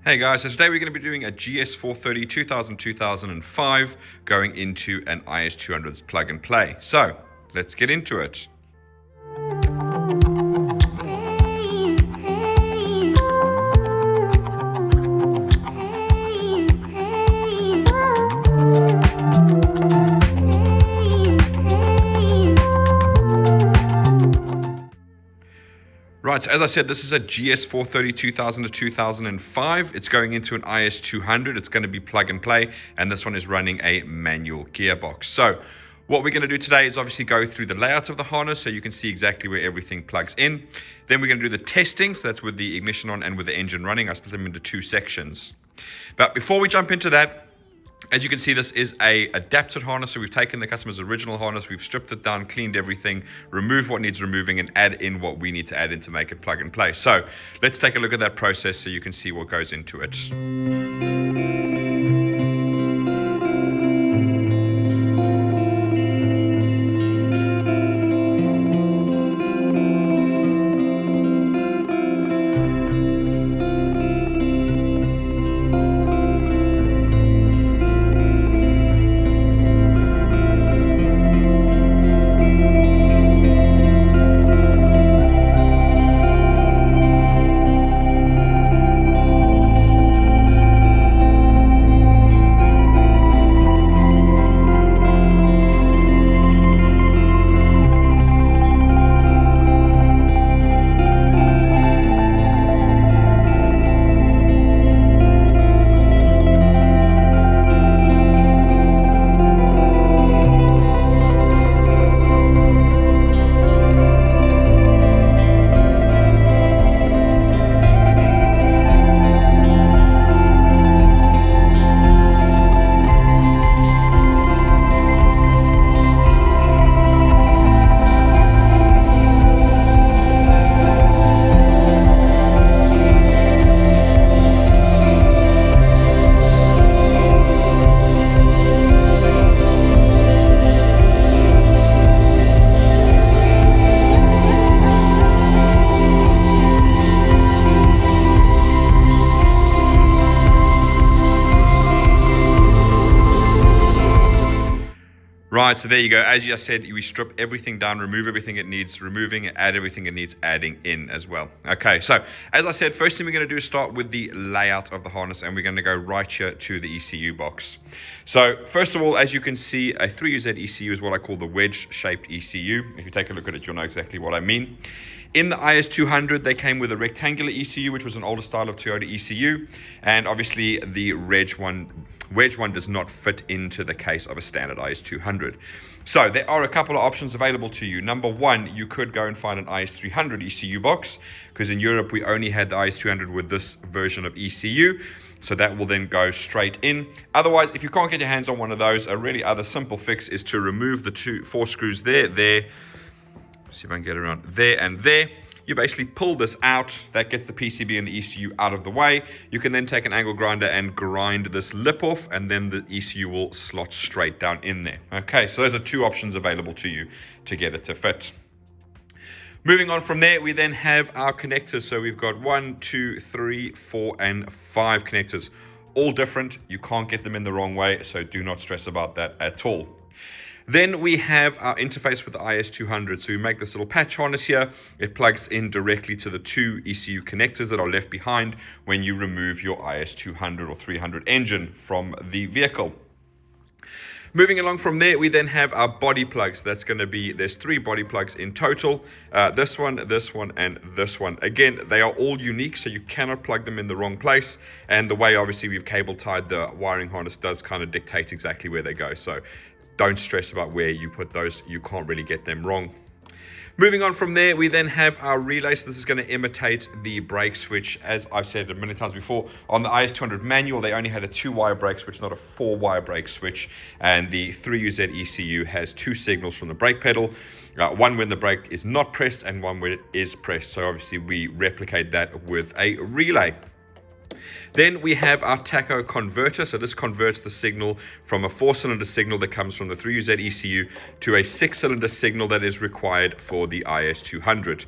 Hey guys, so today we're going to be doing a GS430 2005 going into an IS200's plug and play. So let's get into it. Right, so as I said, this is a GS430 2000 to 2005. It's going into an IS200. It's going to be plug and play, and this one is running a manual gearbox. So what we're going to do today is obviously go through the layout of the harness so you can see exactly where everything plugs in. Then we're going to do the testing, so that's with the ignition on and with the engine running. I split them into two sections. But before we jump into that, as you can see, this is a adapted harness. So we've taken the customer's original harness, we've stripped it down, cleaned everything, removed what needs removing, and add in what we need to add in to make it plug and play. So let's take a look at that process so you can see what goes into it. Right, so there you go. As you said, we strip everything down, remove everything it needs removing, and add everything it needs adding in as well. Okay, so as I said, first thing we're going to do is start with the layout of the harness, and we're going to go right here to the ECU box. So first of all, as you can see, a 3UZ ECU is what I call the wedge-shaped ECU. If you take a look at it, you'll know exactly what I mean. In the IS200, they came with a rectangular ECU, which was an older style of Toyota ECU, and obviously the wedge one does not fit into the case of a standard IS200. So there are a couple of options available to you. Number one, you could go and find an IS300 ECU box, because in Europe we only had the IS200 with this version of ECU. So that will then go straight in. Otherwise, if you can't get your hands on one of those, a really other simple fix is to remove the four screws there, see if I can get around there and there. You basically pull this out, that gets the PCB and the ECU out of the way. You can then take an angle grinder and grind this lip off, and then the ECU will slot straight down in there. Okay, so those are two options available to you to get it to fit. Moving on from there, we then have our connectors. So we've got 1, 2, 3, 4, and 5 connectors, all different. You can't get them in the wrong way, so do not stress about that at all. Then we have our interface with the IS200. So we make this little patch harness here. It plugs in directly to the two ECU connectors that are left behind when you remove your IS200 or 300 engine from the vehicle. Moving along from there, we then have our body plugs. That's going to be, there's 3 body plugs in total. This one, and this one. Again, they are all unique, so you cannot plug them in the wrong place. And the way, obviously, we've cable tied the wiring harness does kind of dictate exactly where they go. So don't stress about where you put those. You can't really get them wrong. Moving on from there, we then have our relay. So this is going to imitate the brake switch. As I've said a million times before, on the IS200 manual, they only had a 2-wire brake switch, not a 4-wire brake switch. And the 3UZ ECU has 2 signals from the brake pedal. One when the brake is not pressed and one when it is pressed. So obviously we replicate that with a relay. Then we have our tacho converter. So this converts the signal from a 4-cylinder signal that comes from the 3UZ ECU to a 6-cylinder signal that is required for the IS200.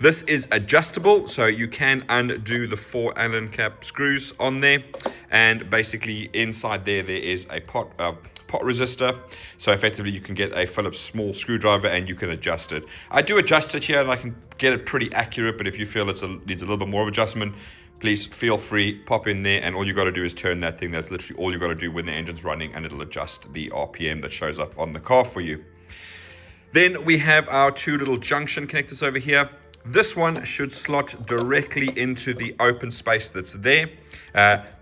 This is adjustable, so you can undo the 4 Allen cap screws on there, and basically inside there is a pot resistor, so effectively you can get a Phillips small screwdriver and you can adjust it. I do adjust it here and I can get it pretty accurate, but if you feel it needs a little bit more of adjustment, please feel free, pop in there, and all you got to do is turn that thing. That's literally all you got to do when the engine's running, and it'll adjust the RPM that shows up on the car for you. Then we have our 2 little junction connectors over here. This one should slot directly into the open space that's there.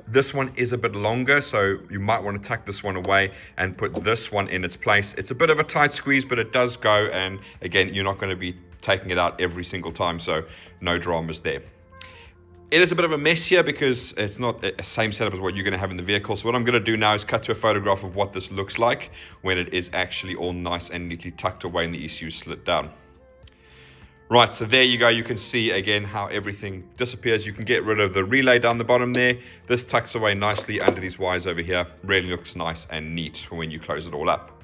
This one is a bit longer, so you might want to tuck this one away and put this one in its place. It's a bit of a tight squeeze, but it does go, and again, you're not going to be taking it out every single time, so no dramas there. It is a bit of a mess here because it's not the same setup as what you're going to have in the vehicle. So what I'm going to do now is cut to a photograph of what this looks like when it is actually all nice and neatly tucked away and the ECU slit down. Right, so there you go. You can see again how everything disappears. You can get rid of the relay down the bottom there. This tucks away nicely under these wires over here. Really looks nice and neat when you close it all up.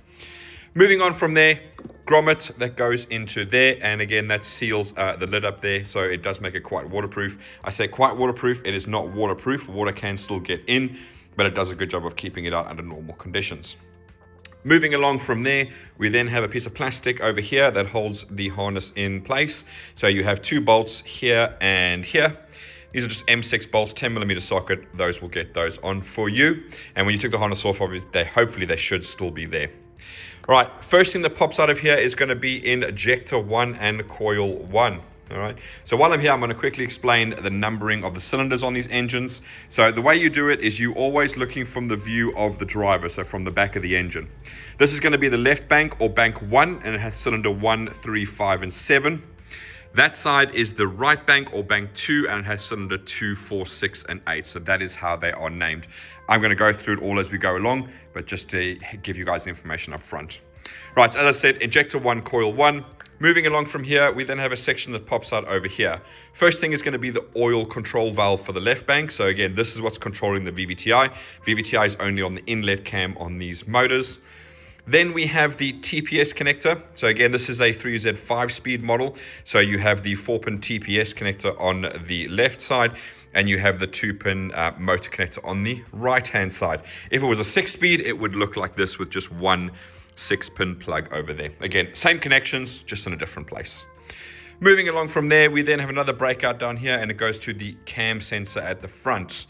Moving on from there, grommet that goes into there, and again that seals the lid up there, so it does make it quite waterproof. I say quite waterproof, it is not waterproof. Water can still get in, but it does a good job of keeping it out under normal conditions. Moving along from there, we then have a piece of plastic over here that holds the harness in place. So you have 2 bolts here and here. These are just M6 bolts, 10mm socket. Those will get those on for you. And when you took the harness off, hopefully they should still be there. All right, first thing that pops out of here is going to be injector 1 and coil 1. All right, so while I'm here, I'm going to quickly explain the numbering of the cylinders on these engines. So the way you do it is you always looking from the view of the driver, so from the back of the engine. This is going to be the left bank or bank 1, and it has cylinder 1, 3, 5, and 7. That side is the right bank or bank 2, and it has cylinder 2, 4, 6, and 8. So that is how they are named. I'm going to go through it all as we go along, but just to give you guys the information up front. Right, as I said, injector 1, coil 1. Moving along from here, we then have a section that pops out over here. First thing is going to be the oil control valve for the left bank. So again, this is what's controlling the VVT-i. VVT-i is only on the inlet cam on these motors. Then we have the TPS connector. So again, this is a 3UZ 5-speed model. So you have the 4-pin TPS connector on the left side, and you have the 2-pin motor connector on the right-hand side. If it was a 6-speed, it would look like this with just one 6-pin plug over there. Again, same connections, just in a different place. Moving along from there, we then have another breakout down here, and it goes to the cam sensor at the front.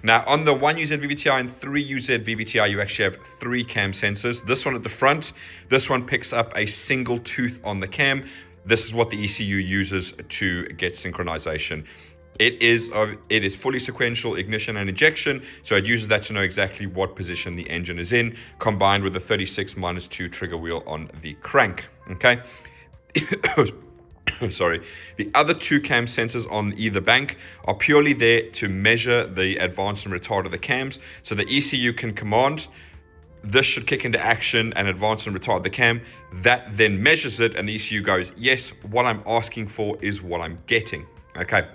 Now, on the 1UZ VVT-i and 3UZ VVT-i, you actually have 3 cam sensors. This one at the front, this one picks up a single tooth on the cam. This is what the ECU uses to get synchronization. It is fully sequential ignition and ejection, so it uses that to know exactly what position the engine is in, combined with the 36-2 trigger wheel on the crank, okay? Sorry. The other 2 cam sensors on either bank are purely there to measure the advance and retard of the cams, so the ECU can command, this should kick into action and advance and retard the cam. That then measures it, and the ECU goes, yes, what I'm asking for is what I'm getting, okay?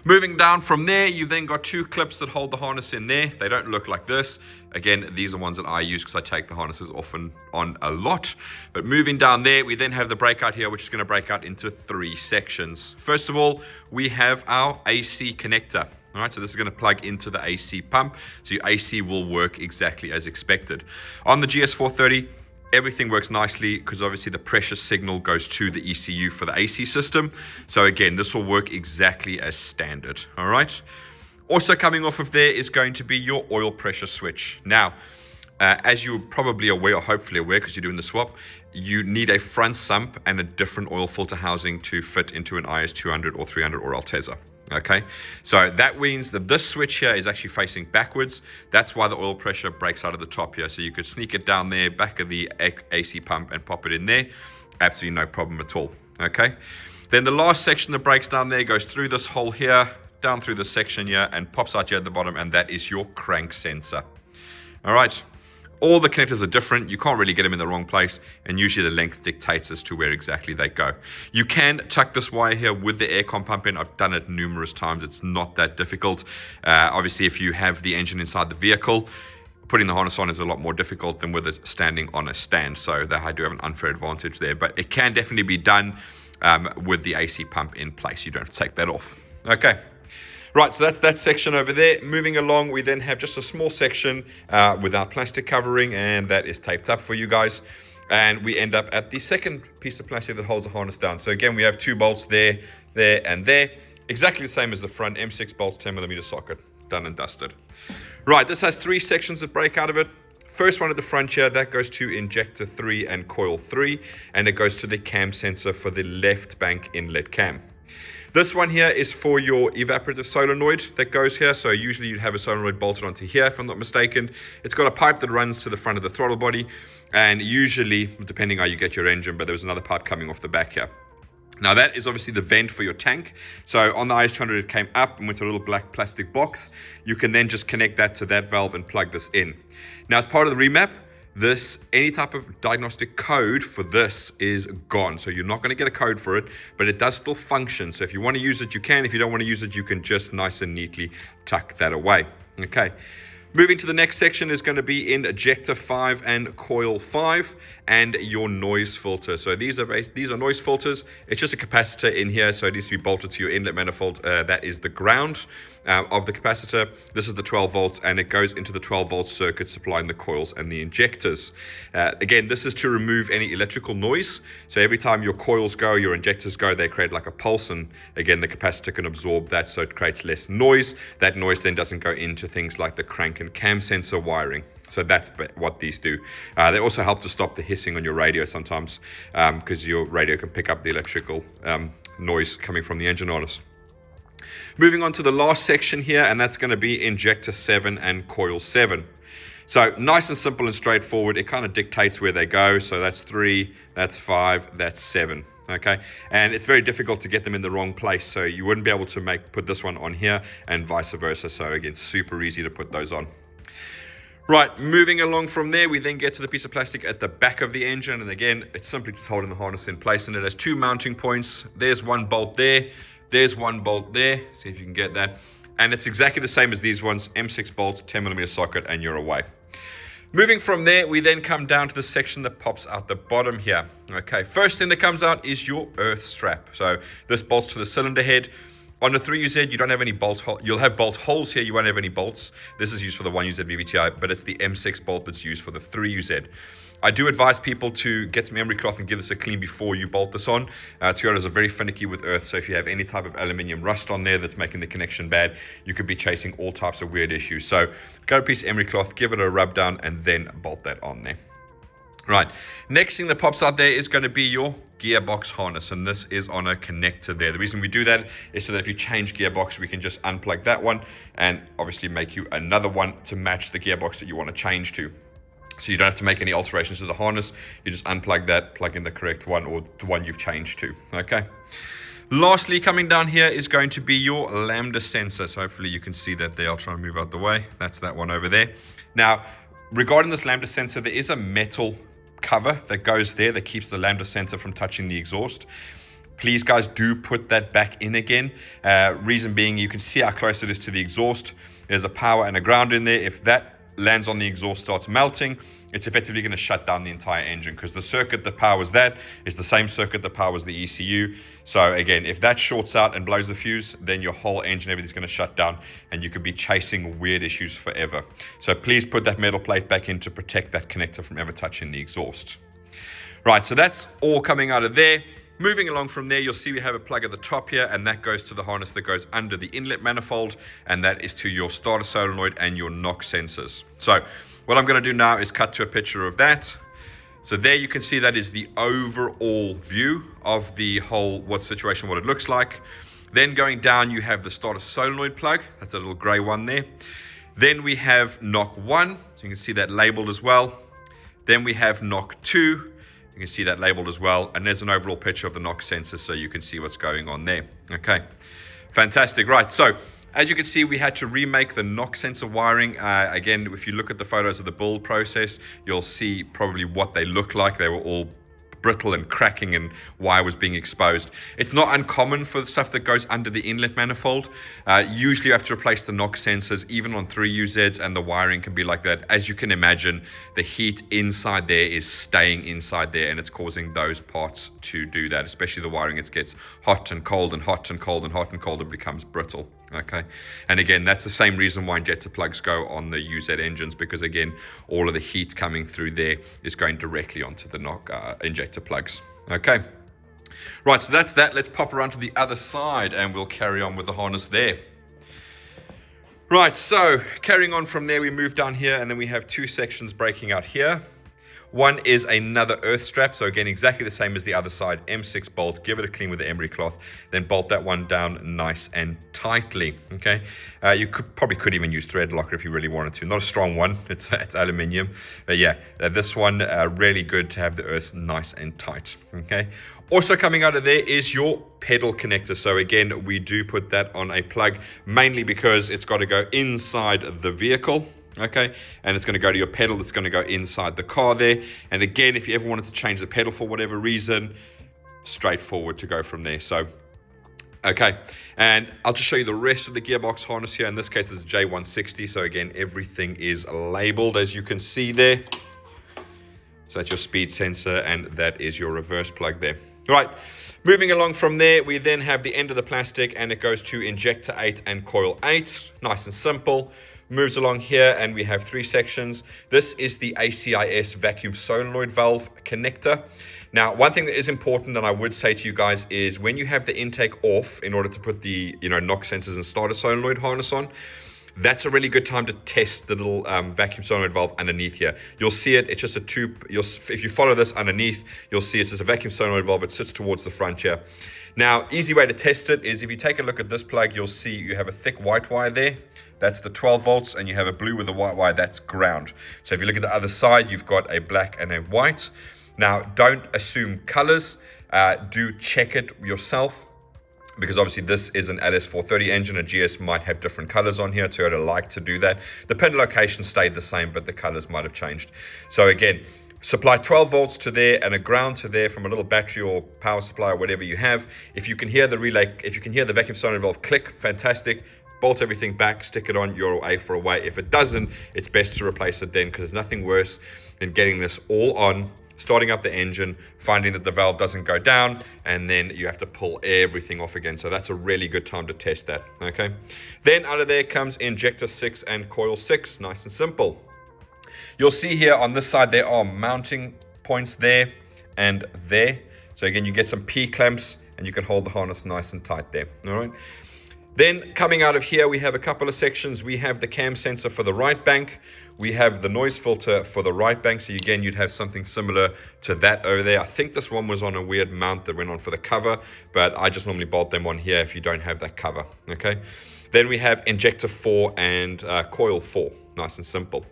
Moving down from there, you've then got 2 clips that hold the harness in there. They don't look like this. Again, these are ones that I use because I take the harnesses off and on a lot. But moving down there, we then have the breakout here, which is going to break out into 3 sections. First of all, we have our AC connector. All right, so this is going to plug into the AC pump. So your AC will work exactly as expected. On the GS430, everything works nicely because obviously the pressure signal goes to the ECU for the AC system. So again, this will work exactly as standard, all right? Also coming off of there is going to be your oil pressure switch. Now, as you're probably aware, or hopefully aware because you're doing the swap, you need a front sump and a different oil filter housing to fit into an IS200 or 300 or Altezza. Okay, so that means that this switch here is actually facing backwards. That's why the oil pressure breaks out of the top here. So you could sneak it down there, back of the AC pump and pop it in there. Absolutely no problem at all. Okay, then the last section that breaks down there goes through this hole here, down through this section here, and pops out here at the bottom, and that is your crank sensor. All right. All the connectors are different. You can't really get them in the wrong place, and usually the length dictates as to where exactly they go. You can tuck this wire here with the aircon pump in. I've done it numerous times. It's not that difficult. Obviously, if you have the engine inside the vehicle, putting the harness on is a lot more difficult than with it standing on a stand. So I do have an unfair advantage there, but it can definitely be done. with the AC pump in place. You don't have to take that off. Okay. Right, so that's that section over there. Moving along, we then have just a small section without plastic covering, and that is taped up for you guys. And we end up at the second piece of plastic that holds the harness down. So again, we have 2 bolts there, there, and there. Exactly the same as the front, M6 bolts, 10mm socket, done and dusted. Right, this has 3 sections that break out of it. First one at the front here, that goes to injector 3 and coil 3, and it goes to the cam sensor for the left bank inlet cam. This one here is for your evaporative solenoid that goes here. So usually you'd have a solenoid bolted onto here, if I'm not mistaken. It's got a pipe that runs to the front of the throttle body, and usually, depending how you get your engine, but there was another pipe coming off the back here. Now that is obviously the vent for your tank. So on the IS200 it came up and went to a little black plastic box. You can then just connect that to that valve and plug this in. Now as part of the remap, any type of diagnostic code for this is gone. So you're not going to get a code for it, but it does still function. So if you want to use it, you can. If you don't want to use it, you can just nice and neatly tuck that away. Okay. Moving to the next section is going to be in ejector 5 and coil 5 and your noise filter. So these are noise filters. It's just a capacitor in here, so it needs to be bolted to your inlet manifold. That is the ground of the capacitor. This is the 12 volts, and it goes into the 12 volt circuit supplying the coils and the injectors. Again, this is to remove any electrical noise. So every time your coils go, your injectors go, they create like a pulse, and again, the capacitor can absorb that, so it creates less noise. That noise then doesn't go into things like the crank and cam sensor wiring. So that's what these do. They also help to stop the hissing on your radio sometimes, because your radio can pick up the electrical noise coming from the engine harness. Moving on to the last section here, and that's going to be injector 7 and coil 7. So nice and simple and straightforward. It kind of dictates where they go. So that's 3, that's 5, that's 7. Okay, and it's very difficult to get them in the wrong place, so you wouldn't be able to put this one on here and vice versa. So again, super easy to put those on. Right, moving along from there, we then get to the piece of plastic at the back of the engine, and again, it's simply just holding the harness in place, and it has 2 mounting points. There's 1 bolt there, there's 1 bolt there. See if you can get that. And it's exactly the same as these ones, M6 bolts, 10mm socket, and you're away. Moving from there, we then come down to the section that pops out the bottom here. Okay, first thing that comes out is your earth strap. So this bolts to the cylinder head. On the 3UZ, you don't have any bolt holes. You'll have bolt holes here, you won't have any bolts. This is used for the 1UZ VVT-i, but it's the M6 bolt that's used for the 3UZ. I do advise people to get some emery cloth and give this a clean before you bolt this on. Toyotas are very finicky with earth, so if you have any type of aluminium rust on there that's making the connection bad, you could be chasing all types of weird issues. So grab a piece of emery cloth, give it a rub down, and then bolt that on there. Right, next thing that pops out there is going to be your gearbox harness, and this is on a connector there. The reason we do that is so that if you change gearbox, we can just unplug that one and obviously make you another one to match the gearbox that you want to change to. So you don't have to make any alterations to the harness. You just unplug that, plug in the correct one or the one you've changed to. Okay. Lastly, coming down here is going to be your Lambda sensor. So hopefully you can see that there. I'll try and move out the way. That's that one over there. Now, regarding this Lambda sensor, there is a metal cover that goes there that keeps the Lambda sensor from touching the exhaust. Please, guys, do put that back in again. Reason being, you can see how close it is to the exhaust. There's a power and a ground in there. If that lands on the exhaust, starts melting, it's effectively going to shut down the entire engine, because the circuit that powers that is the same circuit that powers the ECU. So again, if that shorts out and blows the fuse, then your whole engine, everything's going to shut down, and you could be chasing weird issues forever. So please put that metal plate back in to protect that connector from ever touching the exhaust. Right, so that's all coming out of there. Moving along from there, you'll see we have a plug at the top here, and that goes to the harness that goes under the inlet manifold, and that is to your starter solenoid and your knock sensors. So what I'm going to do now is cut to a picture of that. So there you can see that is the overall view of the whole situation, what it looks like. Then going down, you have the starter solenoid plug. That's a little gray one there. Then we have knock 1, so you can see that labeled as well. Then we have knock 2. You can see that labeled as well. And there's an overall picture of the knock sensor, so you can see what's going on there. Okay, fantastic. Right, so as you can see, we had to remake the knock sensor wiring. Again, if you look at the photos of the build process, you'll see probably what they look like. They were all brittle and cracking and wire was being exposed. It's not uncommon for the stuff that goes under the inlet manifold. Usually you have to replace the knock sensors, even on 3UZs, and the wiring can be like that. As you can imagine, the heat inside there is staying inside there, and it's causing those parts to do that, especially the wiring. It gets hot and cold and hot and cold and hot and cold, and becomes brittle. Okay, and again, that's the same reason why injector plugs go on the UZ engines, because again, all of the heat coming through there is going directly onto the injector plugs. Okay, right, so that's that. Let's pop around to the other side and we'll carry on with the harness there. Right, so carrying on from there, we move down here, and then we have two sections breaking out here. One is another earth strap, so again, exactly the same as the other side. M6 bolt, give it a clean with the emery cloth, then bolt that one down nice and tightly, okay? You probably could even use thread locker if you really wanted to. Not a strong one, it's aluminium. But yeah, this one, really good to have the earth nice and tight, okay? Also coming out of there is your pedal connector. So again, we do put that on a plug, mainly because it's got to go inside the vehicle. Okay, and it's going to go to your pedal that's going to go inside the car there. And again, if you ever wanted to change the pedal for whatever reason, straightforward to go from there. So, okay, and I'll just show you the rest of the gearbox harness here. In this case, it's J160. So again, everything is labeled, as you can see there. So that's your speed sensor, and that is your reverse plug there. Right, moving along from there, we then have the end of the plastic, and it goes to injector 8 and coil 8. Nice and simple. Moves along here, and we have three sections. This is the ACIS vacuum solenoid valve connector. Now, one thing that is important, and I would say to you guys, is when you have the intake off in order to put the knock sensors and starter solenoid harness on, that's a really good time to test the little vacuum solenoid valve underneath here. You'll see it, it's just a tube. If you follow this underneath, you'll see it's just a vacuum solenoid valve. It sits towards the front here. Now, easy way to test it is if you take a look at this plug, you'll see you have a thick white wire there. That's the 12 volts, and you have a blue with a white wire, that's ground. So if you look at the other side, you've got a black and a white. Now, don't assume colors. Do check it yourself, because obviously this is an LS430 engine. A GS might have different colors on here. Toyota like to do that. The pin location stayed the same, but the colors might have changed. So again, supply 12 volts to there and a ground to there from a little battery or power supply or whatever you have. If you can hear the relay, if you can hear the vacuum solenoid valve click, fantastic. Bolt everything back, stick it on, you're A for away. If it doesn't, it's best to replace it then, because there's nothing worse than getting this all on, starting up the engine, finding that the valve doesn't go down, and then you have to pull everything off again. So that's a really good time to test that, okay? Then out of there comes injector 6 and coil 6, nice and simple. You'll see here on this side, there are mounting points there and there. So again, you get some P-clamps, and you can hold the harness nice and tight there, all right? Then coming out of here, we have a couple of sections. We have the cam sensor for the right bank. We have the noise filter for the right bank. So again, you'd have something similar to that over there. I think this one was on a weird mount that went on for the cover, but I just normally bolt them on here if you don't have that cover, okay? Then we have injector 4 and coil 4, nice and simple.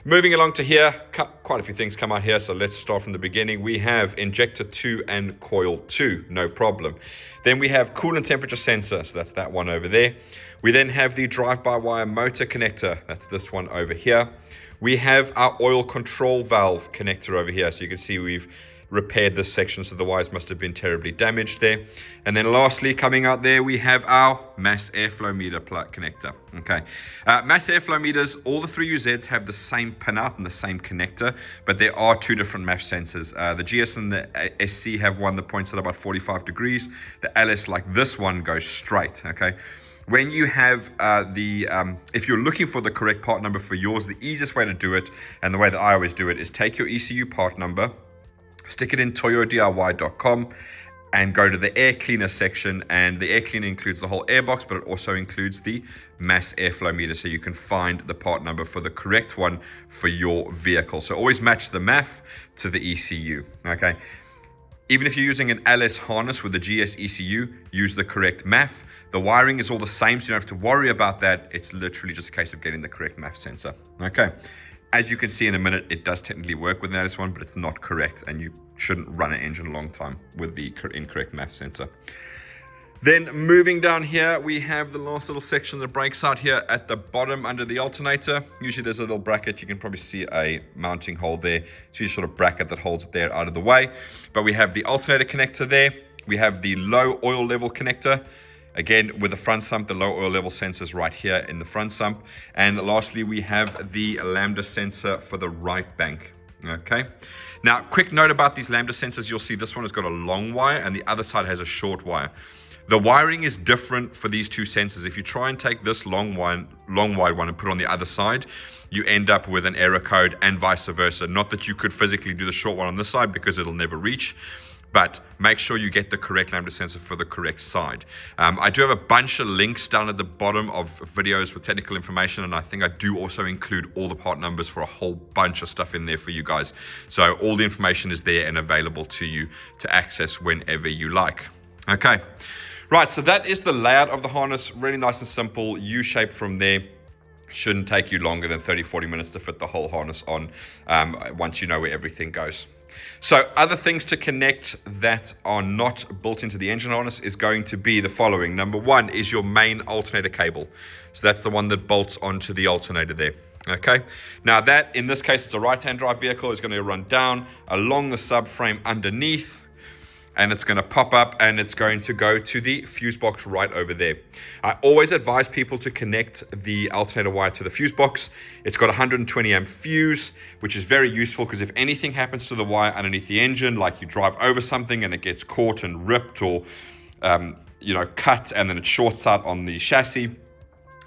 Moving along to here, quite a few things come out here, so let's start from the beginning. We have injector 2 and coil 2, no problem. Then we have coolant temperature sensor, so that's that one over there. We then have the drive-by-wire motor connector, that's this one over here. We have our oil control valve connector over here, so you can see we've repaired this section, so the wires must have been terribly damaged there. And then lastly, coming out there, we have our mass airflow meter plug connector. Okay, mass airflow meters, all the 3UZs have the same pinout and the same connector, but there are two different MAF sensors. The GS and the SC have one that points at about 45 degrees. The LS, like this one, goes straight, okay? When you have if you're looking for the correct part number for yours, the easiest way to do it, and the way that I always do it, is take your ECU part number, stick it in toyodiy.com, and go to the air cleaner section. And the air cleaner includes the whole airbox, but it also includes the mass airflow meter, so you can find the part number for the correct one for your vehicle. So always match the MAF to the ECU, okay? Even if you're using an LS harness with the GS ECU, use the correct MAF. The wiring is all the same, so you don't have to worry about that. It's literally just a case of getting the correct MAF sensor, okay? As you can see in a minute, it does technically work with the LS one, but it's not correct, and you shouldn't run an engine a long time with the incorrect MAF sensor. Then moving down here, we have the last little section that breaks out here at the bottom under the alternator. Usually there's a little bracket. You can probably see a mounting hole there. It's usually sort of bracket that holds it there out of the way. But we have the alternator connector there. We have the low oil level connector. Again, with the front sump, the low oil level sensor is right here in the front sump. And lastly, we have the Lambda sensor for the right bank. Okay. Now, quick note about these Lambda sensors. You'll see this one has got a long wire and the other side has a short wire. The wiring is different for these two sensors. If you try and take this long wide one and put it on the other side, you end up with an error code and vice versa. Not that you could physically do the short one on this side because it'll never reach, but make sure you get the correct Lambda sensor for the correct side. I do have a bunch of links down at the bottom of videos with technical information, and I think I do also include all the part numbers for a whole bunch of stuff in there for you guys. So all the information is there and available to you to access whenever you like. Okay. Right, so that is the layout of the harness. Really nice and simple, U-shape from there. Shouldn't take you longer than 30-40 minutes to fit the whole harness on once you know where everything goes. So other things to connect that are not built into the engine harness is going to be the following. Number one is your main alternator cable. So that's the one that bolts onto the alternator there. Okay, now that, in this case, it's a right-hand drive vehicle, is going to run down along the subframe underneath, and it's going to pop up and it's going to go to the fuse box right over there. I always advise people to connect the alternator wire to the fuse box. It's got a 120 amp fuse, which is very useful because if anything happens to the wire underneath the engine, like you drive over something and it gets caught and ripped or cut and then it shorts out on the chassis,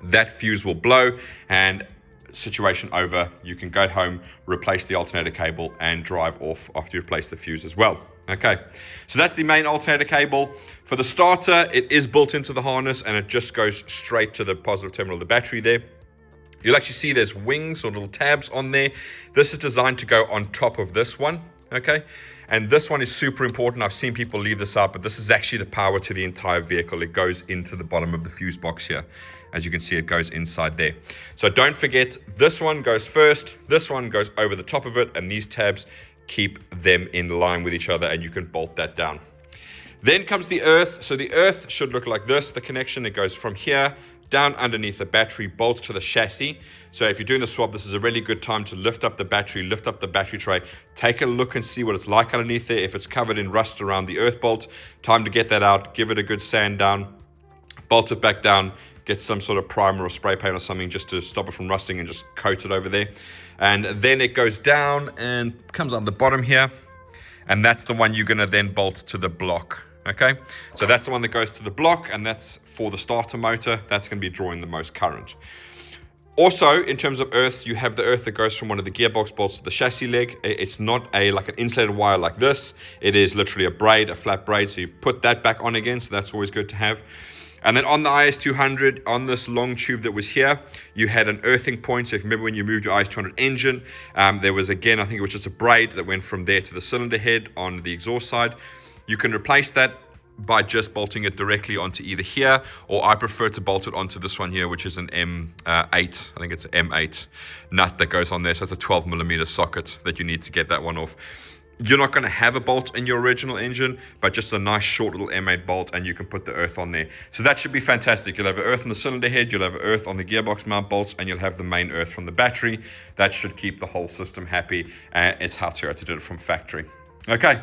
that fuse will blow and situation over. You can go home, replace the alternator cable and drive off after you replace the fuse as well. Okay, so that's the main alternator cable. For the starter, it is built into the harness and it just goes straight to the positive terminal of the battery there. You'll actually see there's wings or little tabs on there. This is designed to go on top of this one, okay? And this one is super important. I've seen people leave this out, but this is actually the power to the entire vehicle. It goes into the bottom of the fuse box here. As you can see, it goes inside there. So don't forget, this one goes first, this one goes over the top of it, and these tabs keep them in line with each other, and you can bolt that down. Then comes the earth. So the earth should look like this. The connection, it goes from here down underneath the battery, bolts to the chassis. So if you're doing the swap, this is a really good time to lift up the battery tray, take a look and see what it's like underneath there. If it's covered in rust around the earth bolt, time to get that out, give it a good sand down, bolt it back down, get some sort of primer or spray paint or something just to stop it from rusting and just coat it over there. And then it goes down and comes on the bottom here. And that's the one you're going to then bolt to the block. Okay, so that's the one that goes to the block, and that's for the starter motor. That's going to be drawing the most current. Also, in terms of earth, you have the earth that goes from one of the gearbox bolts to the chassis leg. It's not like an insulated wire like this. It is literally a braid, a flat braid. So you put that back on again. So that's always good to have. And then on the IS200, on this long tube that was here, you had an earthing point. So if you remember when you moved your IS200 engine, there was, again, I think it was just a braid that went from there to the cylinder head on the exhaust side. You can replace that by just bolting it directly onto either here, or I prefer to bolt it onto this one here, which is an M8. I think it's an M8 nut that goes on there. So it's a 12mm socket that you need to get that one off. You're not going to have a bolt in your original engine, but just a nice short little M8 bolt, and you can put the earth on there. So that should be fantastic. You'll have earth on the cylinder head, you'll have earth on the gearbox mount bolts, and you'll have the main earth from the battery. That should keep the whole system happy. It's how Toyota did it from factory. Okay.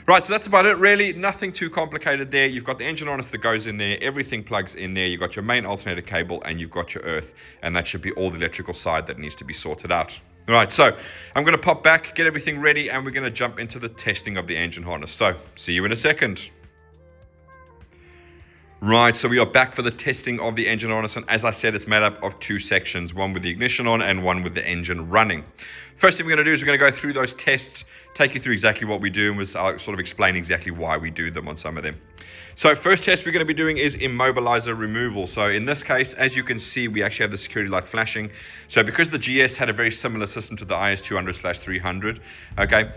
Right, so that's about it, really. Nothing too complicated there. You've got the engine harness that goes in there. Everything plugs in there. You've got your main alternator cable, and you've got your earth. And that should be all the electrical side that needs to be sorted out. All right, so I'm going to pop back, get everything ready, and we're going to jump into the testing of the engine harness. So, see you in a second. Right, so we are back for the testing of the engine harness, and as I said, it's made up of two sections, one with the ignition on and one with the engine running. First thing we're going to do is we're going to go through those tests, take you through exactly what we do, and I'll sort of explain exactly why we do them on some of them. So first test we're going to be doing is immobilizer removal. So in this case, as you can see, we actually have the security light flashing. So because the GS had a very similar system to the IS200/300, okay,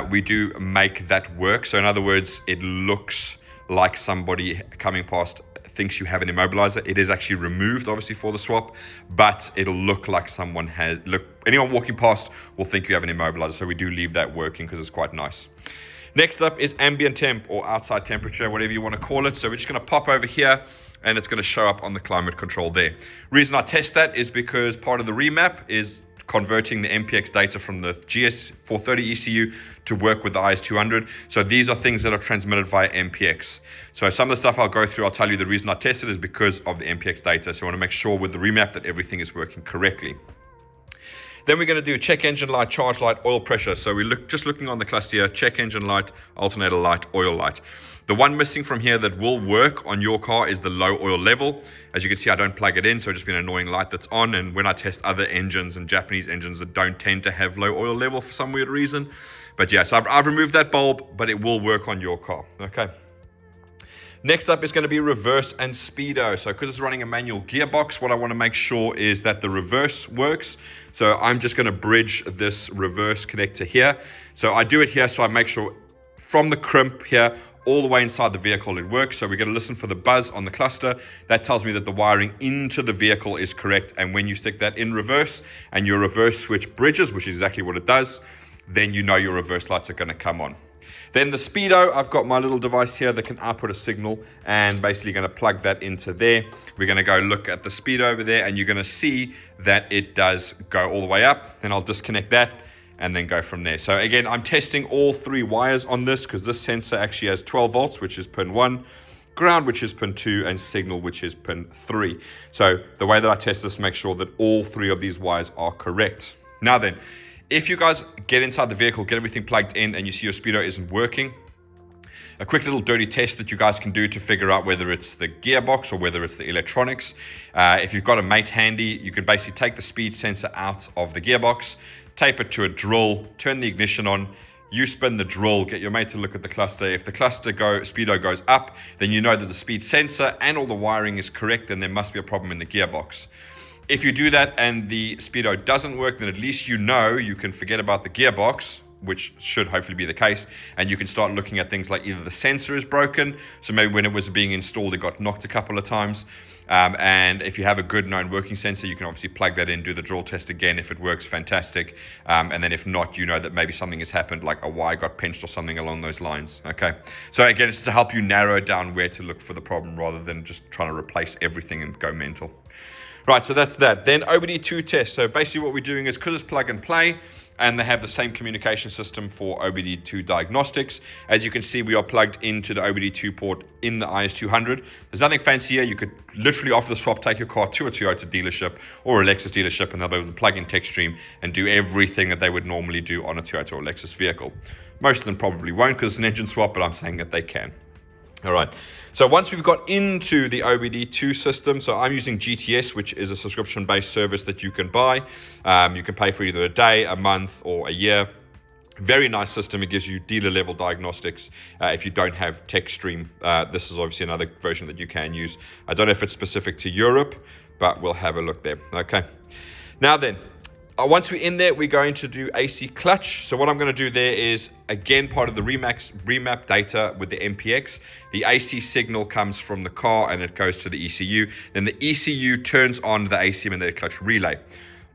we do make that work. So in other words, it looks like somebody coming past thinks you have an immobilizer. It is actually removed, obviously, for the swap, but it'll look like someone anyone walking past will think you have an immobilizer. So we do leave that working because it's quite nice. Next up is ambient temp or outside temperature, whatever you want to call it. So we're just going to pop over here and it's going to show up on the climate control there. Reason I test that is because part of the remap is converting the MPX data from the GS430 ECU to work with the IS200. So these are things that are transmitted via MPX. So some of the stuff I'll go through, I'll tell you the reason I tested is because of the MPX data. So I want to make sure with the remap that everything is working correctly. Then we're going to do check engine light, charge light, oil pressure. So we're just looking on the cluster here, check engine light, alternator light, oil light. The one missing from here that will work on your car is the low oil level. As you can see, I don't plug it in, so it's just been an annoying light that's on. And when I test other engines and Japanese engines that don't tend to have low oil level for some weird reason. But yeah, so I've removed that bulb, but it will work on your car, okay? Next up is going to be reverse and speedo. So because it's running a manual gearbox, what I want to make sure is that the reverse works. So I'm just going to bridge this reverse connector here. So I do it here so I make sure from the crimp here all the way inside the vehicle it works. So we're going to listen for the buzz on the cluster. That tells me that the wiring into the vehicle is correct. And when you stick that in reverse and your reverse switch bridges, which is exactly what it does, then you know your reverse lights are going to come on. Then the speedo, I've got my little device here that can output a signal and basically going to plug that into there. We're going to go look at the speedo over there and you're going to see that it does go all the way up. Then I'll disconnect that and then go from there. So again, I'm testing all three wires on this because this sensor actually has 12 volts, which is pin 1, ground, which is pin 2, and signal, which is pin 3. So the way that I test this, make sure that all three of these wires are correct. Now then, if you guys get inside the vehicle, get everything plugged in, and you see your speedo isn't working, a quick little dirty test that you guys can do to figure out whether it's the gearbox or whether it's the electronics. If you've got a mate handy, you can basically take the speed sensor out of the gearbox, tape it to a drill, turn the ignition on, you spin the drill, get your mate to look at the cluster. If the speedo goes up, then you know that the speed sensor and all the wiring is correct and there must be a problem in the gearbox. If you do that and the speedo doesn't work, then at least you know you can forget about the gearbox, which should hopefully be the case, and you can start looking at things like either the sensor is broken, so maybe when it was being installed it got knocked a couple of times, and if you have a good known working sensor, you can obviously plug that in, do the drill test again. If it works, fantastic, and then if not, you know that maybe something has happened, like a wire got pinched or something along those lines. Okay, so again, it's to help you narrow down where to look for the problem rather than just trying to replace everything and go mental. Right, so that's that. Then OBD2 test. So basically what we're doing is, because it's plug and play and they have the same communication system for OBD2 diagnostics, as you can see, we are plugged into the OBD2 port in the IS200. There's nothing fancy here. You could literally, after the swap, take your car to a Toyota dealership or a Lexus dealership and they'll be able to plug in TechStream and do everything that they would normally do on a Toyota or Lexus vehicle. Most of them probably won't because it's an engine swap, but I'm saying that they can. All right, so once we've got into the OBD2 system, so I'm using GTS, which is a subscription-based service that you can buy. You can pay for either a day, a month, or a year. Very nice system. It gives you dealer-level diagnostics if you don't have TechStream. This is obviously another version that you can use. I don't know if it's specific to Europe, but we'll have a look there. Okay, now then, once we're in there, we're going to do AC clutch. So what I'm going to do there is, again, part of the remap data with the MPX. The AC signal comes from the car and it goes to the ECU. Then the ECU turns on the AC magnetic clutch relay.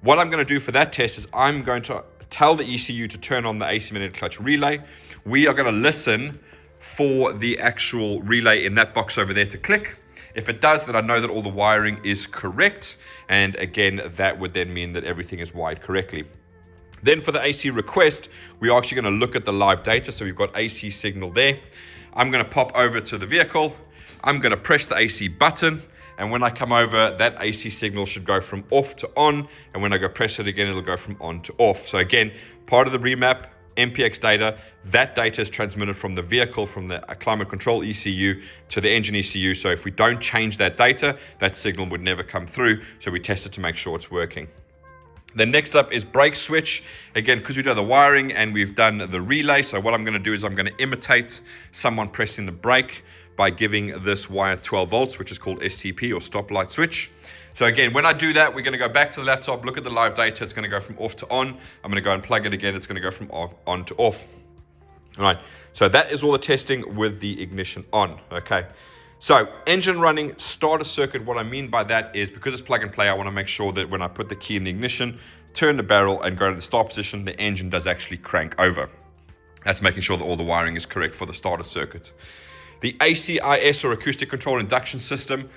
What I'm going to do for that test is I'm going to tell the ECU to turn on the AC magnetic clutch relay. We are going to listen for the actual relay in that box over there to click. If it does, then I know that all the wiring is correct. And again, that would then mean that everything is wired correctly. Then for the AC request, we're actually going to look at the live data. So we've got AC signal there. I'm going to pop over to the vehicle. I'm going to press the AC button. And when I come over, that AC signal should go from off to on. And when I go press it again, it'll go from on to off. So again, part of the remap, MPX data, that data is transmitted from the vehicle, from the climate control ECU to the engine ECU. So if we don't change that data, that signal would never come through. So we test it to make sure it's working. Then next up is brake switch. Again, because we've done the wiring and we've done the relay. So what I'm going to do is I'm going to imitate someone pressing the brake by giving this wire 12 volts, which is called STP or stop light switch. So again, when I do that, we're going to go back to the laptop, look at the live data. It's going to go from off to on. I'm going to go and plug it again. It's going to go from on to off. All right. So that is all the testing with the ignition on. Okay. So engine running, starter circuit. What I mean by that is, because it's plug and play, I want to make sure that when I put the key in the ignition, turn the barrel and go to the start position, the engine does actually crank over. That's making sure that all the wiring is correct for the starter circuit. The ACIS, or acoustic control induction system,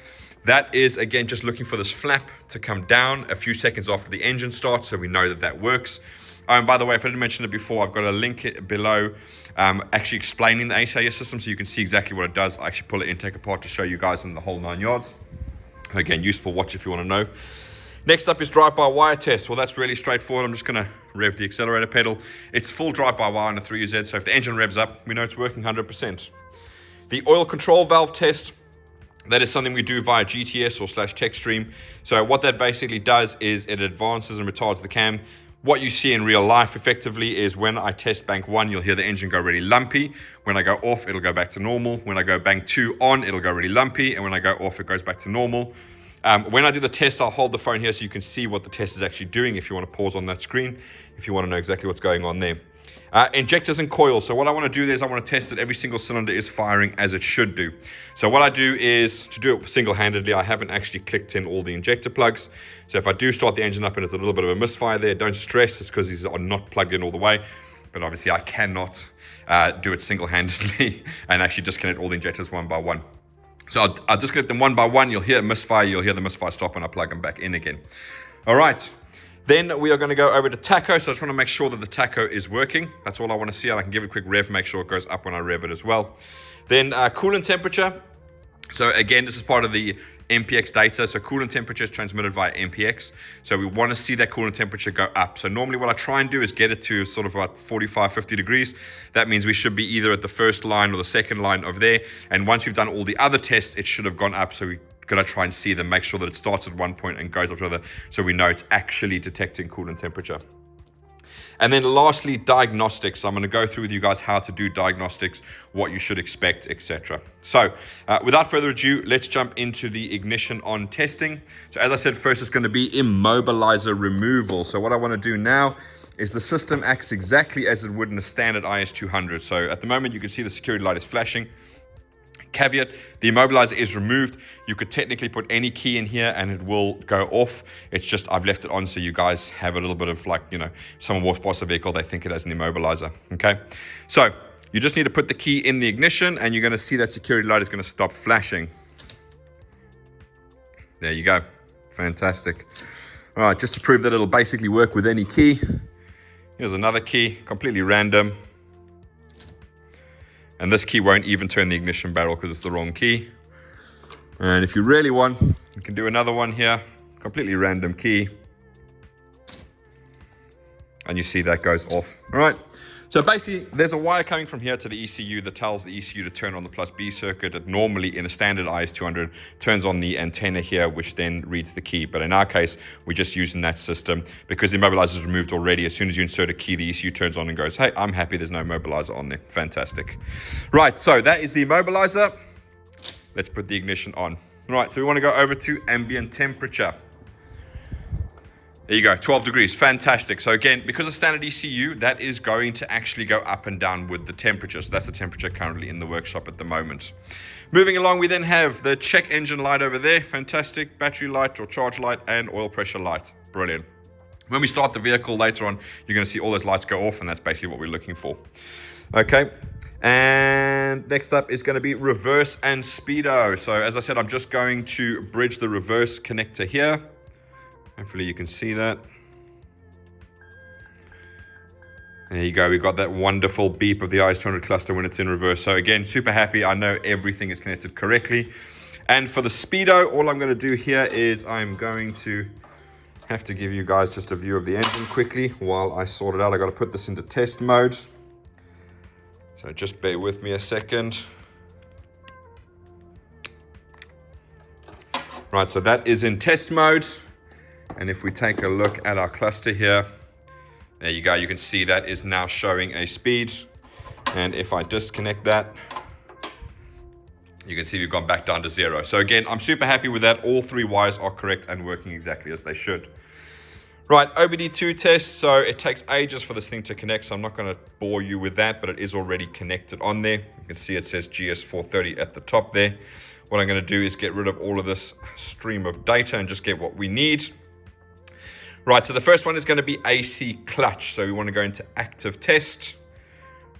that is, again, just looking for this flap to come down a few seconds after the engine starts, so we know that that works. Oh, and by the way, if I didn't mention it before, I've got a link below actually explaining the ACIS system so you can see exactly what it does. I actually pull it intake apart to show you guys in the whole 9 yards. Again, useful watch if you want to know. Next up is drive-by-wire test. Well, that's really straightforward. I'm just going to rev the accelerator pedal. It's full drive-by-wire on the 3UZ, so if the engine revs up, we know it's working 100%. The oil control valve test, that is something we do via GTS or /TechStream. So what that basically does is it advances and retards the cam. What you see in real life effectively is when I test bank 1, you'll hear the engine go really lumpy. When I go off, it'll go back to normal. When I go bank 2 on, it'll go really lumpy. And when I go off, it goes back to normal. When I do the test, I'll hold the phone here so you can see what the test is actually doing if you want to pause on that screen, if you want to know exactly what's going on there. Injectors and coils. So what I want to do is I want to test that every single cylinder is firing as it should do. So what I do is, to do it single-handedly, I haven't actually clicked in all the injector plugs. So if I do start the engine up and there's a little bit of a misfire there, don't stress. It's because these are not plugged in all the way. But obviously I cannot do it single-handedly and actually disconnect all the injectors one by one. So I'll disconnect them one by one. You'll hear a misfire. You'll hear the misfire stop when I plug them back in again. All right. Then we are going to go over to tacho. So I just want to make sure that the tacho is working. That's all I want to see. And I can give it a quick rev, make sure it goes up when I rev it as well. Then coolant temperature. So again, this is part of the MPX data. So coolant temperature is transmitted via MPX. So we want to see that coolant temperature go up. So normally what I try and do is get it to sort of about 45, 50 degrees. That means we should be either at the first line or the second line over there. And once we've done all the other tests, it should have gone up. So we got to try and see them, make sure that it starts at one point and goes up to the other, so we know it's actually detecting coolant temperature. And then lastly, diagnostics. So I'm going to go through with you guys how to do diagnostics, what you should expect, etc. So without further ado, let's jump into the ignition on testing. So as I said, first it's going to be immobilizer removal. So what I want to do now is the system acts exactly as it would in a standard IS200. So at the moment you can see the security light is flashing. Caveat, the immobilizer is removed. You could technically put any key in here and it will go off. It's just I've left it on so you guys have a little bit of, like, you know, someone walks past the vehicle, they think it has an immobilizer, okay? So you just need to put the key in the ignition and you're going to see that security light is going to stop flashing. There you go. Fantastic. All right, just to prove that it'll basically work with any key, here's another key, completely random. And this key won't even turn the ignition barrel because it's the wrong key. And if you really want, you can do another one here, completely random key. And you see that goes off. All right. So basically, there's a wire coming from here to the ECU that tells the ECU to turn on the plus B circuit. It normally, in a standard IS200, turns on the antenna here, which then reads the key. But in our case, we're just using that system because the immobilizer is removed already. As soon as you insert a key, the ECU turns on and goes, hey, I'm happy there's no immobilizer on there. Fantastic. Right, so that is the immobilizer. Let's put the ignition on. Right, so we want to go over to ambient temperature. There you go, 12 degrees, fantastic. So again, because of standard ECU, that is going to actually go up and down with the temperature. So that's the temperature currently in the workshop at the moment. Moving along, we then have the check engine light over there, fantastic. Battery light or charge light and oil pressure light, brilliant. When we start the vehicle later on, you're gonna see all those lights go off and that's basically what we're looking for. Okay, and next up is gonna be reverse and speedo. So as I said, I'm just going to bridge the reverse connector here. Hopefully you can see that. There you go. We've got that wonderful beep of the IS200 cluster when it's in reverse. So again, super happy. I know everything is connected correctly. And for the speedo, all I'm going to do here is I'm going to have to give you guys just a view of the engine quickly while I sort it out. I got to put this into test mode. So just bear with me a second. Right, so that is in test mode. And if we take a look at our cluster here, there you go. You can see that is now showing a speed. And if I disconnect that, you can see we've gone back down to 0. So again, I'm super happy with that. All 3 wires are correct and working exactly as they should. Right, OBD2 test. So it takes ages for this thing to connect. So I'm not going to bore you with that, but it is already connected on there. You can see it says GS430 at the top there. What I'm going to do is get rid of all of this stream of data and just get what we need. Right, so the first one is going to be AC clutch. So we want to go into active test.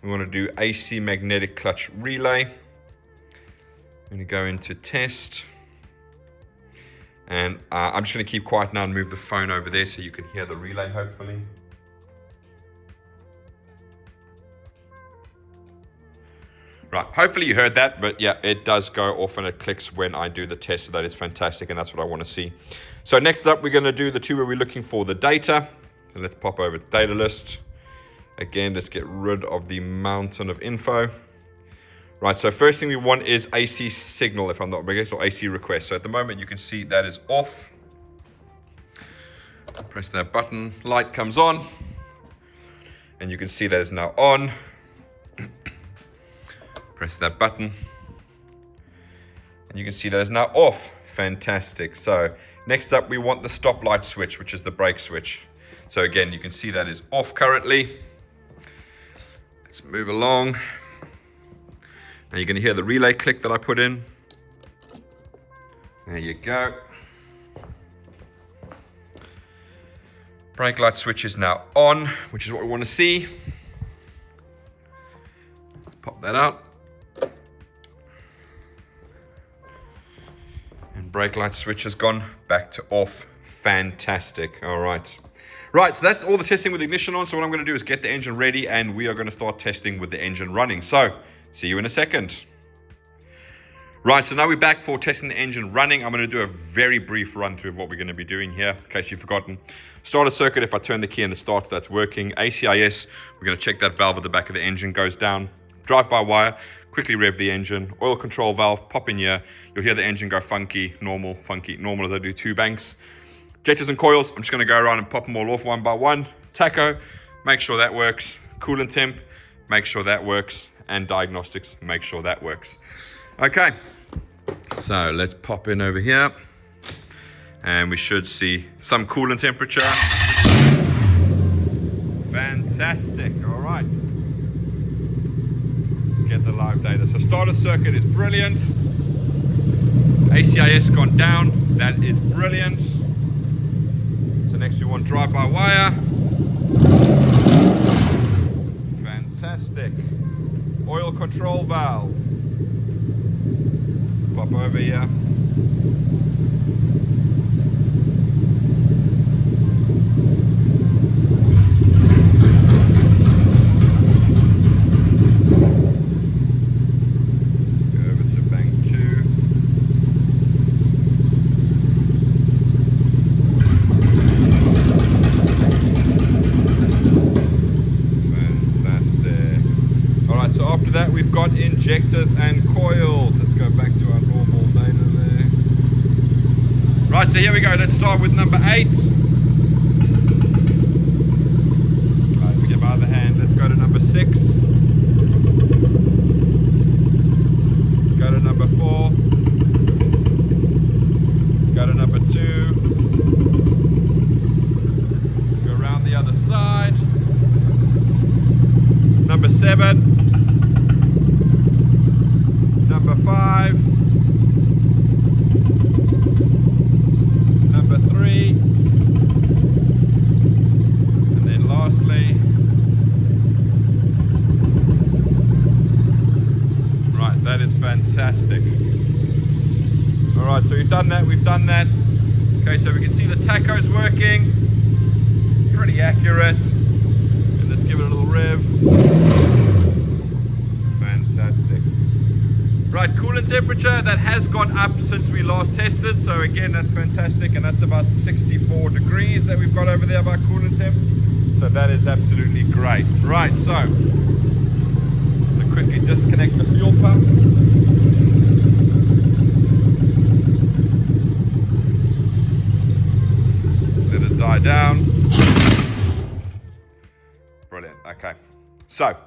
We want to do AC magnetic clutch relay. I'm going to go into test. And I'm just going to keep quiet now and move the phone over there so you can hear the relay, hopefully. Right, hopefully you heard that, but yeah, it does go off and it clicks when I do the test, so that is fantastic, and that's what I want to see. So next up, we're going to do the two where we're looking for the data. So let's pop over to data list. Again, let's get rid of the mountain of info. Right, so first thing we want is AC signal, if I'm not mistaken, or AC request. So at the moment, you can see that is off. Press that button, light comes on, and you can see that is now on. Press that button, and you can see that is now off. Fantastic. So next up, we want the stop light switch, which is the brake switch. So again, you can see that is off currently. Let's move along. Now you're going to hear the relay click that I put in. There you go. Brake light switch is now on, which is what we want to see. Let's pop that out. And brake light switch has gone back to off. Fantastic. All right. Right, so that's all the testing with the ignition on. So what I'm going to do is get the engine ready, and we are going to start testing with the engine running. So see you in a second. Right, so now we're back for testing the engine running. I'm going to do a very brief run through of what we're going to be doing here, in case you've forgotten. Starter circuit, if I turn the key and it starts, that's working. ACIS, we're going to check that valve at the back of the engine goes down. Drive-by-wire, quickly rev the engine. Oil control valve, pop in here. You'll hear the engine go funky, normal as I do 2 banks. Jeters and coils, I'm just going to go around and pop them all off one by one. Tacho, make sure that works. Coolant temp, make sure that works. And diagnostics, make sure that works. Okay, so let's pop in over here. And we should see some coolant temperature. Fantastic, all right. Let's get the live data. So starter circuit is brilliant. ACIS gone down, that is brilliant. So next we want drive-by-wire. Fantastic. Oil control valve. Let's pop over here. We've got injectors and coils. Let's go back to our normal data there. Right, so here we go. Let's start with number 8. Right, forget my other hand. Let's go to number 6. Let's go to number 4. Let's go to number 2. Let's go around the other side. Number 7. Number 5, number 3, and then lastly, right, that is fantastic. All right, so we've done that. Okay, so we can see the tacho's working. It's pretty accurate. And let's give it a little rev. Fantastic. Right, coolant temperature, that has gone up since we last tested. So again, that's fantastic. And that's about 64 degrees that we've got over there about coolant temp. So that is absolutely great. Right, so to quickly disconnect the fuel pump. Just let it die down. Brilliant, okay. So,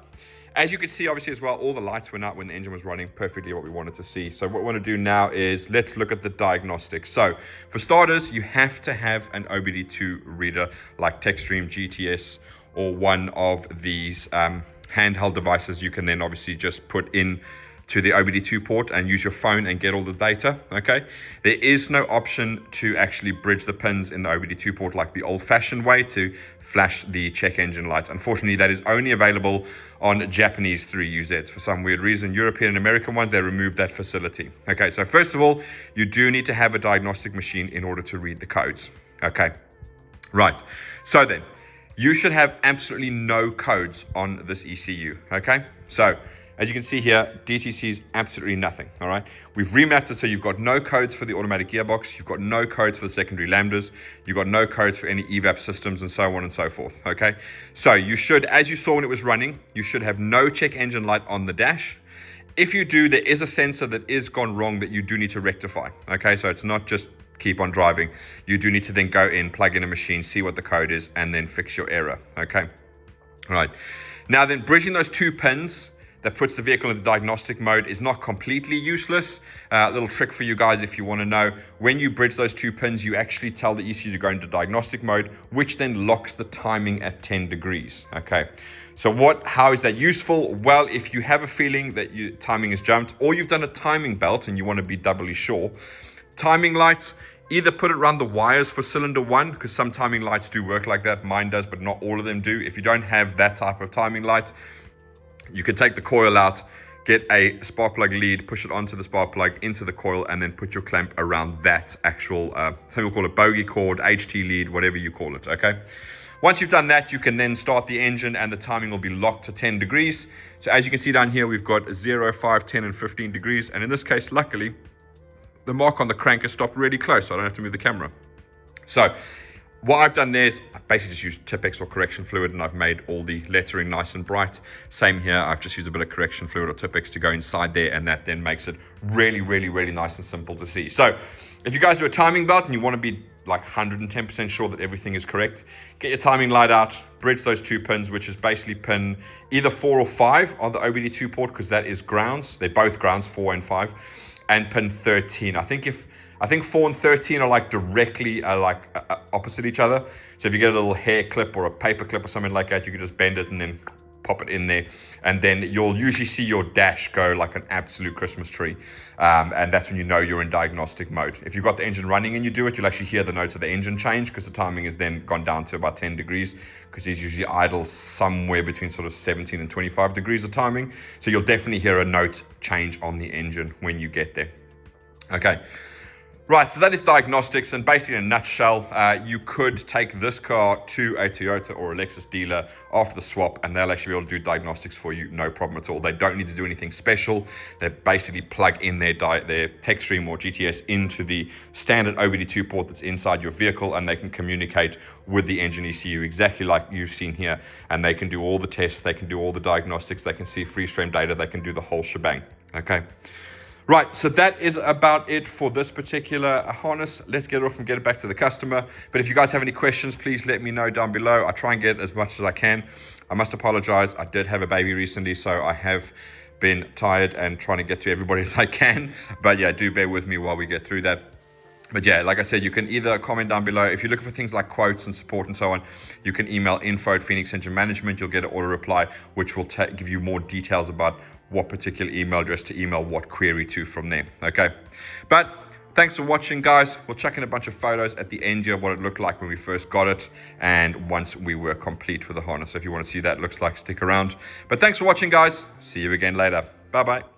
as you can see, obviously, as well, all the lights went out when the engine was running perfectly what we wanted to see. So what we want to do now is let's look at the diagnostics. So for starters, you have to have an OBD2 reader like TechStream, GTS, or one of these handheld devices. You can then obviously just put in to the OBD2 port and use your phone and get all the data, okay? There is no option to actually bridge the pins in the OBD2 port like the old-fashioned way to flash the check engine light. Unfortunately, that is only available on Japanese 3UZs. For some weird reason, European and American ones, they removed that facility. Okay, so first of all, you do need to have a diagnostic machine in order to read the codes, okay? Right, so then, you should have absolutely no codes on this ECU, okay? So, as you can see here, DTC is absolutely nothing, all right? We've remapped it so you've got no codes for the automatic gearbox, you've got no codes for the secondary Lambdas, you've got no codes for any EVAP systems and so on and so forth, okay? So you should, as you saw when it was running, you should have no check engine light on the dash. If you do, there is a sensor that is gone wrong that you do need to rectify, okay? So it's not just keep on driving. You do need to then go in, plug in a machine, see what the code is, and then fix your error, okay? All right. Now then, bridging those two pins that puts the vehicle into diagnostic mode is not completely useless. A little trick for you guys if you want to know. When you bridge those two pins, you actually tell the ECU to go into diagnostic mode, which then locks the timing at 10 degrees, okay? So how is that useful? Well, if you have a feeling that your timing has jumped, or you've done a timing belt and you want to be doubly sure, timing lights, either put it around the wires for cylinder 1, because some timing lights do work like that. Mine does, but not all of them do. If you don't have that type of timing light, you can take the coil out, get a spark plug lead, push it onto the spark plug, into the coil, and then put your clamp around that actual, some people call it bogey cord, HT lead, whatever you call it, okay? Once you've done that, you can then start the engine and the timing will be locked to 10 degrees. So as you can see down here, we've got 0, 5, 10, and 15 degrees. And in this case, luckily, the mark on the crank is stopped really close, so I don't have to move the camera. So what I've done there is I basically just used Tipex or correction fluid, and I've made all the lettering nice and bright. Same here, I've just used a bit of correction fluid or Tipex to go inside there, and that then makes it really, really, really nice and simple to see. So if you guys do a timing belt and you want to be like 110% sure that everything is correct, get your timing light out, bridge those two pins, which is basically pin either 4 or 5 on the OBD2 port, because that is grounds. They're both grounds, 4 and 5. And pin 13. I think 4 and 13 are like directly opposite each other. So if you get a little hair clip or a paper clip or something like that, you can just bend it and then pop it in there. And then you'll usually see your dash go like an absolute Christmas tree. And that's when you know you're in diagnostic mode. If you've got the engine running and you do it, you'll actually hear the notes of the engine change, because the timing is then gone down to about 10 degrees, because it's usually idle somewhere between sort of 17 and 25 degrees of timing. So you'll definitely hear a note change on the engine when you get there. Okay. Right, so that is diagnostics, and basically in a nutshell, you could take this car to a Toyota or a Lexus dealer after the swap, and they'll actually be able to do diagnostics for you, no problem at all. They don't need to do anything special. They basically plug in their TechStream or GTS into the standard OBD2 port that's inside your vehicle, and they can communicate with the engine ECU exactly like you've seen here, and they can do all the tests, they can do all the diagnostics, they can see freeze frame data, they can do the whole shebang, okay? Right, so that is about it for this particular harness. Let's get it off and get it back to the customer. But if you guys have any questions, please let me know down below. I try and get as much as I can. I must apologize. I did have a baby recently, so I have been tired and trying to get through everybody as I can. But yeah, do bear with me while we get through that. But yeah, like I said, you can either comment down below. If you're looking for things like quotes and support and so on, you can email info@Phoenix Engine Management. You'll get an auto reply, which will give you more details about what particular email address to email what query to from there, okay? But thanks for watching, guys. We'll chuck in a bunch of photos at the end here of what it looked like when we first got it, and once we were complete with the harness. So if you want to see that, looks like, stick around. But thanks for watching, guys. See you again later. Bye-bye.